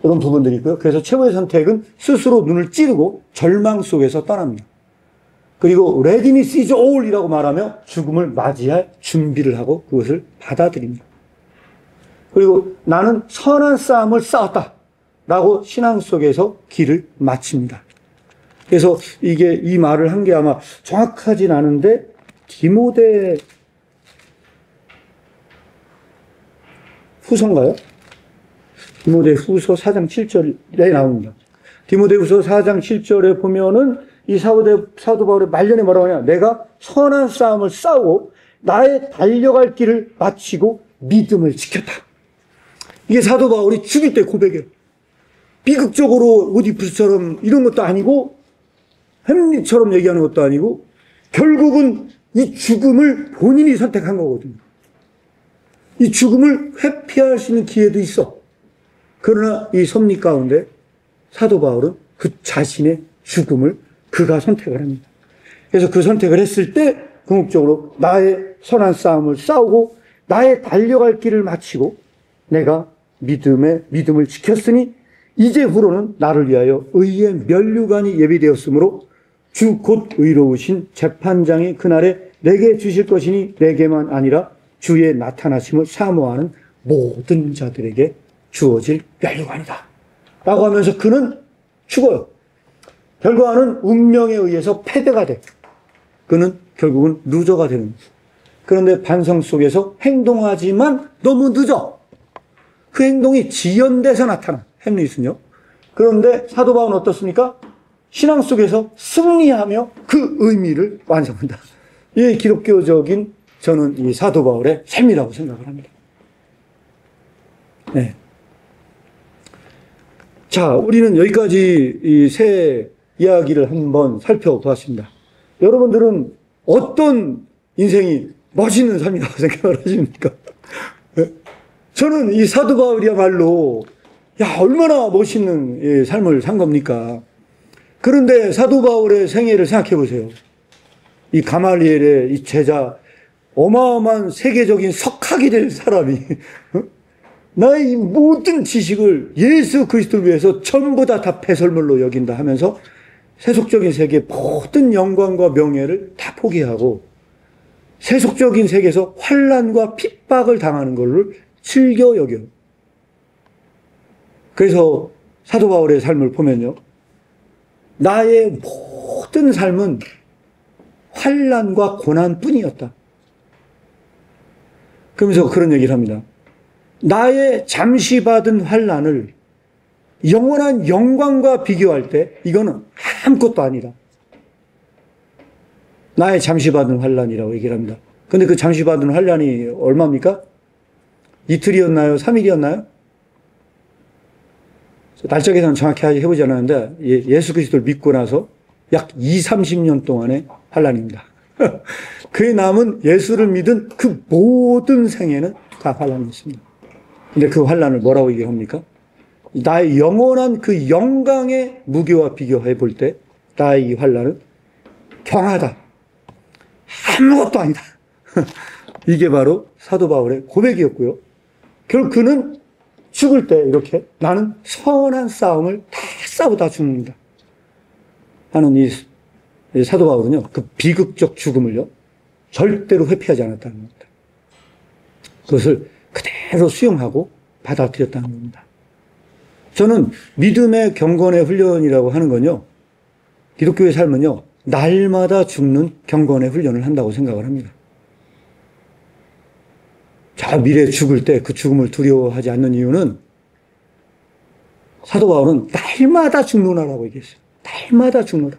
S1: 이런 부분들이 있고요. 그래서 최고의 선택은 스스로 눈을 찌르고 절망 속에서 떠납니다. 그리고 readiness is all이라고 말하며 죽음을 맞이할 준비를 하고 그것을 받아들입니다. 그리고 나는 선한 싸움을 싸웠다 라고 신앙 속에서 길을 마칩니다. 그래서 이 말을 한 게 아마 정확하진 않은데 디모데 후서인가요? 디모데후서 4장 7절에 나옵니다. 디모데후서 4장 7절에 보면은 이 사도 바울의 말년에 뭐라고 하냐? 내가 선한 싸움을 싸우고 나의 달려갈 길을 마치고 믿음을 지켰다. 이게 사도 바울이 죽일 때 고백이에요. 비극적으로 오디푸스처럼 이런 것도 아니고 햄릿처럼 얘기하는 것도 아니고 결국은 이 죽음을 본인이 선택한 거거든요. 이 죽음을 회피할 수 있는 기회도 있어. 그러나 이 섭리 가운데 사도 바울은 그 자신의 죽음을 그가 선택을 합니다. 그래서 그 선택을 했을 때 궁극적으로 나의 선한 싸움을 싸우고 나의 달려갈 길을 마치고 내가 믿음을 지켰으니 이제후로는 나를 위하여 의의 면류관이 예비되었으므로 주 곧 의로우신 재판장이 그날에 내게 주실 것이니 내게만 아니라 주의 나타나심을 사모하는 모든 자들에게 주어질 면류관이다 라고 하면서 그는 죽어요. 결과는 운명에 의해서 패배가 돼. 그는 결국은 루저가 되는 거예요. 그런데 반성 속에서 행동하지만 너무 늦어. 그 행동이 지연돼서 나타나. 햄릿은요. 그런데 사도 바울은 어떻습니까? 신앙 속에서 승리하며 그 의미를 완성한다. 이게 기독교적인 저는 이 사도 바울의 삶이라고 생각을 합니다. 네. 자, 우리는 여기까지 이 새 이야기를 한번 살펴보았습니다. 여러분들은 어떤 인생이 멋있는 삶이라고 생각을 하십니까? 저는 이 사도 바울이야말로 얼마나 멋있는 삶을 산 겁니까? 그런데 사도 바울의 생애를 생각해 보세요. 이 가말리엘의 이 제자, 어마어마한 세계적인 석학이 될 사람이 나의 이 모든 지식을 예수 그리스도를 위해서 전부 다 배설물로 여긴다 하면서 세속적인 세계의 모든 영광과 명예를 다 포기하고 세속적인 세계에서 환난과 핍박을 당하는 것을 즐겨 여겨요. 그래서 사도 바울의 삶을 보면요. 나의 모든 삶은 환난과 고난뿐이었다. 그러면서 그런 얘기를 합니다. 나의 잠시 받은 환난을 영원한 영광과 비교할 때 이거는 아무것도 아니다. 나의 잠시 받은 환난이라고 얘기를 합니다. 근데 그 잠시 받은 환난이 얼마입니까? 이틀이었나요? 3일이었나요? 날짜 계산 정확히 해보지 않았는데 예수 그리스도를 믿고 나서 약 20-30년 동안의 환난입니다. 그의 남은 예수를 믿은 그 모든 생애는 다 환난이었습니다. 근데 그 환난을 뭐라고 얘기합니까? 나의 영원한 그 영광의 무게와 비교해 볼 때 나의 이 환난은 경하다. 아무것도 아니다. 이게 바로 사도 바울의 고백이었고요. 결국 그는 죽을 때 이렇게 나는 선한 싸움을 다 싸우다 죽는다 하는 이 사도 바울은요, 그 비극적 죽음을요 절대로 회피하지 않았다는 겁니다. 그것을 그대로 수용하고 받아들였다는 겁니다. 저는 믿음의 경건의 훈련이라고 하는 건요, 기독교의 삶은요 날마다 죽는 경건의 훈련을 한다고 생각을 합니다. 자, 미래에 죽을 때 그 죽음을 두려워하지 않는 이유는 사도 바울은 날마다 죽노라라고 얘기했어요. 날마다 죽노라.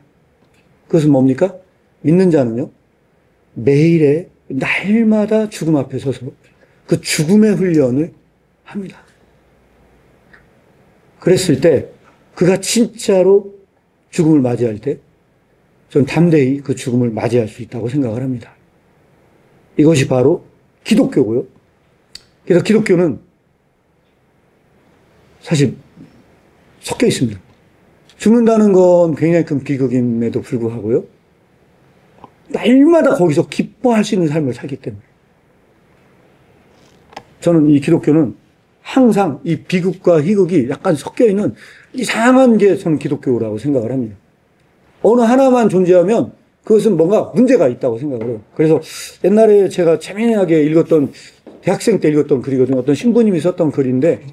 S1: 그것은 뭡니까? 믿는 자는요, 매일에 날마다 죽음 앞에 서서 그 죽음의 훈련을 합니다. 그랬을 때 그가 진짜로 죽음을 맞이할 때 전 담대히 그 죽음을 맞이할 수 있다고 생각을 합니다. 이것이 바로 기독교고요. 그래서 기독교는 사실 섞여 있습니다. 죽는다는 건 굉장히 큰 비극임에도 불구하고요, 날마다 거기서 기뻐할 수 있는 삶을 살기 때문에 저는 이 기독교는 항상 이 비극과 희극이 약간 섞여 있는 이상한 게 저는 기독교라고 생각을 합니다. 어느 하나만 존재하면 그것은 뭔가 문제가 있다고 생각을 해요. 그래서 옛날에 제가 재미나게 읽었던, 대학생 때 읽었던 글이거든요. 어떤 신부님이 썼던 글인데,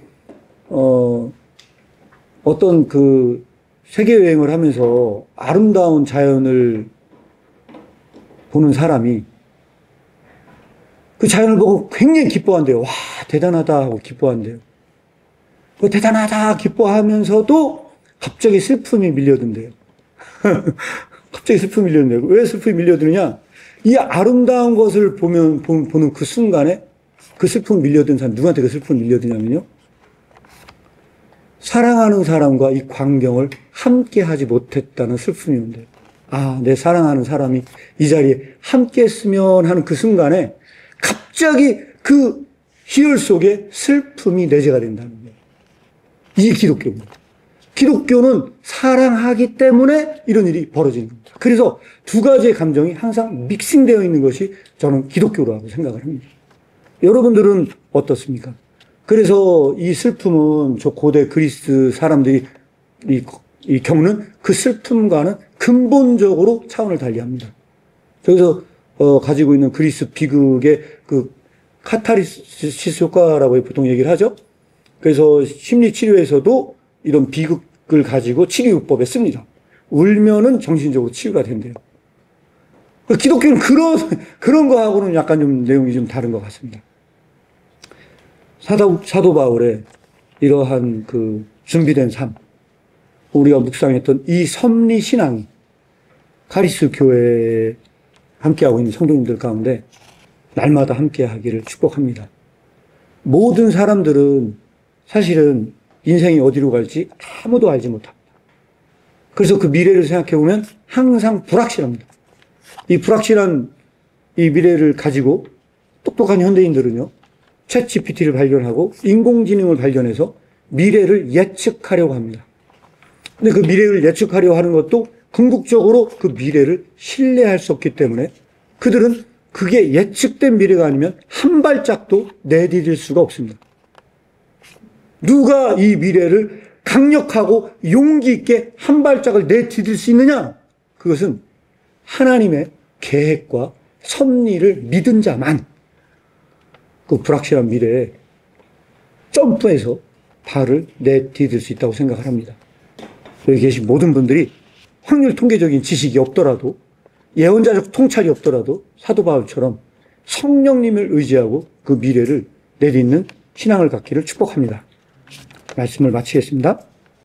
S1: 어떤 그 세계 여행을 하면서 아름다운 자연을 보는 사람이 그 자연을 보고 굉장히 기뻐한대요. 와, 대단하다 하고 기뻐한대요. 그 대단하다 기뻐하면서도 갑자기 슬픔이 밀려든대요. 갑자기 슬픔이 밀려든대요. 왜 슬픔이 밀려드느냐? 이 아름다운 것을 보는 그 순간에 그 슬픔이 밀려든 사람, 누구한테 그 슬픔이 밀려드냐면요. 사랑하는 사람과 이 광경을 함께 하지 못했다는 슬픔이 온대요. 아, 내 사랑하는 사람이 이 자리에 함께 했으면 하는 그 순간에 갑자기 그 희열 속에 슬픔이 내재가 된다는 거예요. 이게 기독교입니다. 기독교는 사랑하기 때문에 이런 일이 벌어지는 겁니다. 그래서 두 가지의 감정이 항상 믹싱되어 있는 것이 저는 기독교라고 생각을 합니다. 여러분들은 어떻습니까? 그래서 이 슬픔은 저 고대 그리스 사람들이 이 겪는 그 슬픔과는 근본적으로 차원을 달리합니다. 저기서 가지고 있는 그리스 비극의 그 카타르시스 효과라고 보통 얘기를 하죠. 그래서 심리 치료에서도 이런 비극을 가지고 치료요법에 씁니다. 울면은 정신적으로 치유가 된대요. 기독교는 그런 거하고는 약간 좀 내용이 좀 다른 것 같습니다. 사도 바울의 이러한 그 준비된 삶, 우리가 묵상했던 이 섭리 신앙이 카리스 교회에 함께하고 있는 성도님들 가운데 날마다 함께하기를 축복합니다. 모든 사람들은 사실은 인생이 어디로 갈지 아무도 알지 못합니다. 그래서 그 미래를 생각해 보면 항상 불확실합니다. 이 불확실한 이 미래를 가지고 똑똑한 현대인들은요, 챗 GPT를 발견하고 인공지능을 발견해서 미래를 예측하려고 합니다. 근데 그 미래를 예측하려고 하는 것도 궁극적으로 그 미래를 신뢰할 수 없기 때문에 그들은 그게 예측된 미래가 아니면 한 발짝도 내디딜 수가 없습니다. 누가 이 미래를 강력하고 용기 있게 한 발짝을 내디딜 수 있느냐? 그것은 하나님의 계획과 섭리를 믿은 자만 그 불확실한 미래에 점프해서 발을 내디딜 수 있다고 생각을 합니다. 여기 계신 모든 분들이 확률 통계적인 지식이 없더라도 예언자적 통찰이 없더라도 사도 바울처럼 성령님을 의지하고 그 미래를 내딛는 신앙을 갖기를 축복합니다. 말씀을 마치겠습니다.